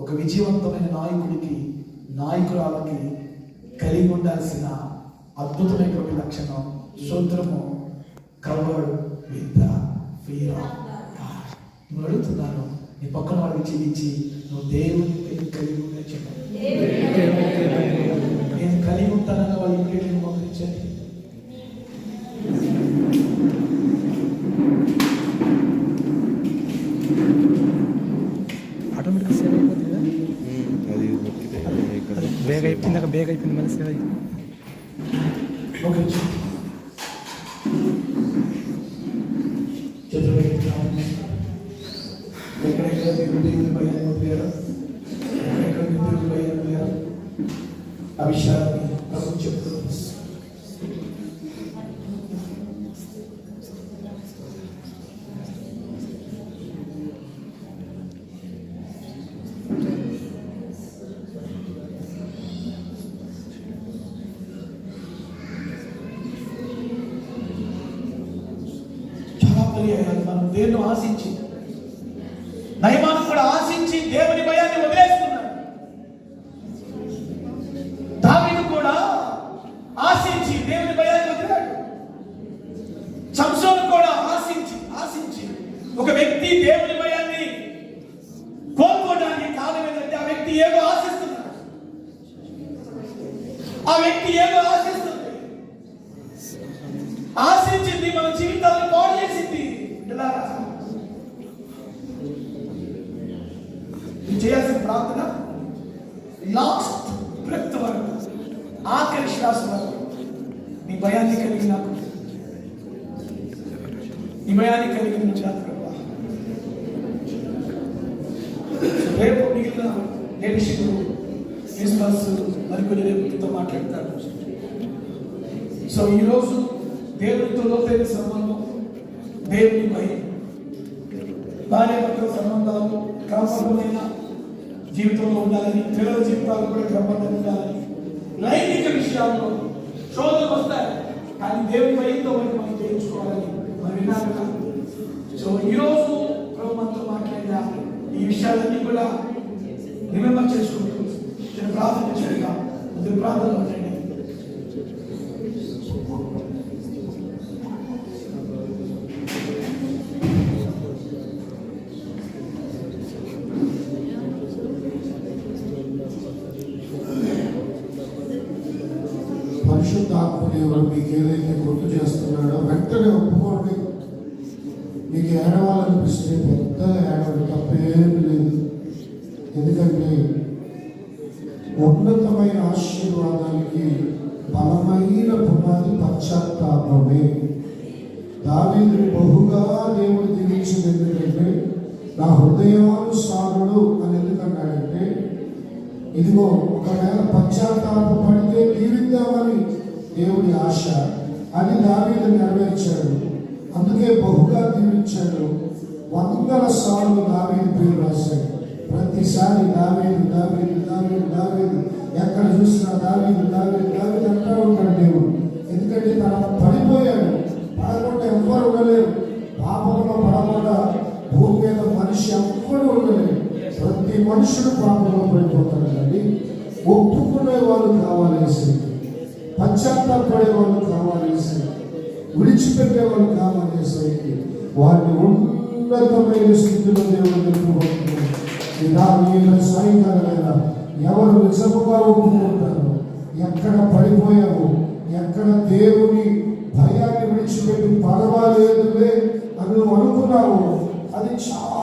ఒక విజయవంతమైన నాయకుడికి, నాయకురాలకి కలిగి ఉండాల్సిన అద్భుతమైనటువంటి లక్షణం సూత్రము covered with the fear of God. నువ్వు అడుగుతున్నాను, నీ పక్కన వాడికి చూపించి నువ్వు దేవుని కలిగి ఉండే చెప్పాను. నేను కలిగి ఉంటానన్న వాళ్ళు ఇంకేం మోకరించండి. ఆటోమేటిక్ సేవ్ అయిపోతుంది కదా, అది బేగ్ అయిపోయిందాక బేగ్ అయిపోయింది మళ్ళీ సేవ్ అయిపోయింది. ఆ విషయాన్ని ప్రభు చెప్తుంది. చాలా పర్యాయాలు మనం దేవుని ఆశించి, నయమాను కూడా ఆశించి దేవుని భయాన్ని వదిలేసుకున్నాడు. దావీదు కూడా ఆశించి దేవుని భయాన్ని వదిలాడు. సంసోను కూడా ఆశించి ఒక వ్యక్తి దేవుని భయాన్ని కోల్పోవడానికి కారణం ఏంటంటే ఆ వ్యక్తి ఏదో ఆశిస్తున్నాడు. ఆ వ్యక్తి ఏదో ఆశించింది మన జీవితాలను పాడు చేసింది. చేయాల్సిన ప్రార్థన లాస్ట్ బ్రెత్ వరకు, ఆఖరి శ్వాస వరకు నీ భయాన్ని కలిగి నాకు, నీ భయాన్ని కలిగి చేత. రేపు మిగిలిన లేడీషిప్ క్రిస్మస్ మరికొన్ని రేపుతో మాట్లాడతారు. సో ఈరోజు దేవునితో లోతైన సంబంధం, దేవుని భయం, భార్య భర్తల సంబంధాలు క్రమబద్ధమైన జీవితంలో ఉండాలని, పిల్లల జీవితాలు కూడా క్రమబద్ధంగా ఉండాలని. లైంగిక విషయాల్లో శోధనలు వస్తాయి, కానీ దేవుని భయంతో మనం చేయించుకోవాలని మనం విన్నాం కదా. సో ఈరోజు ప్రభు మనతో మాట్లాడిన ఈ విషయాలన్నీ కూడా రిమెంబర్ చేసుకుంటూ నేను ప్రార్థన చేయాలి. ముందు ప్రార్థన ఉండండి. పరిశుద్ధాత్మదేవుడు మీకు ఏదైతే గుర్తు చేస్తున్నాడో వెంటనే ఒప్పుకోండి. మీకు ఏడవాలనిపిస్తే పెద్ద ఏడవడం తప్పేమీ లేదు. ఎందుకంటే ఉన్నతమైన ఆశీర్వాదానికి బలమైన పునాది పశ్చాత్తాపమే. దావీదుని బహుగా దేవుడు దీవించింది ఎందుకంటే నా హృదయానుసారుడు అని ఎందుకన్నాడంటే, ఇదిగో ఒకవేళ పశ్చాత్తాపడితే దీవిద్దామని దేవుడి ఆశ, అది దావీదు నెరవేర్చాడు. అందుకే బహుగా దీవించాడు. 100 సార్లు దావీదు పేరు రాశాడు. ప్రతిసారి దావీదు దావీదు దావీదు దావీదు, ఎక్కడ చూసినా దావీదు దావీదు దావీదు అంటూ ఉంటాడు దేవుడు. ఎందుకంటే తన పడిపోయాడు, పడకుండా ఎవ్వరు ఉండలేరు. పాపంలో పడకుండా భూమి మీద మనిషి ఎవ్వరు ఉండలేరు. ప్రతి మనుషుడు పాపంలో పడిపోతాడు. కానీ ఒప్పుకునే వాళ్ళు కావాలేసి, పశ్చాత్తాపడే వాళ్ళు కావాలేసి, విడిచిపెట్టే వాళ్ళు కావాలేసి వారిని ఉన్నతమైన స్థితిలో దేవుడు నిలుపుకుంటున్నాడు. సాయంకాలం ఎవరు నిజముగా ఒప్పుకుంటారు, ఎక్కడ పడిపోయావు, ఎక్కడ దేవుని భయాన్ని విడిచిపెట్టి పర్వాలేదులే అని అనుకున్నావు, అది చాలా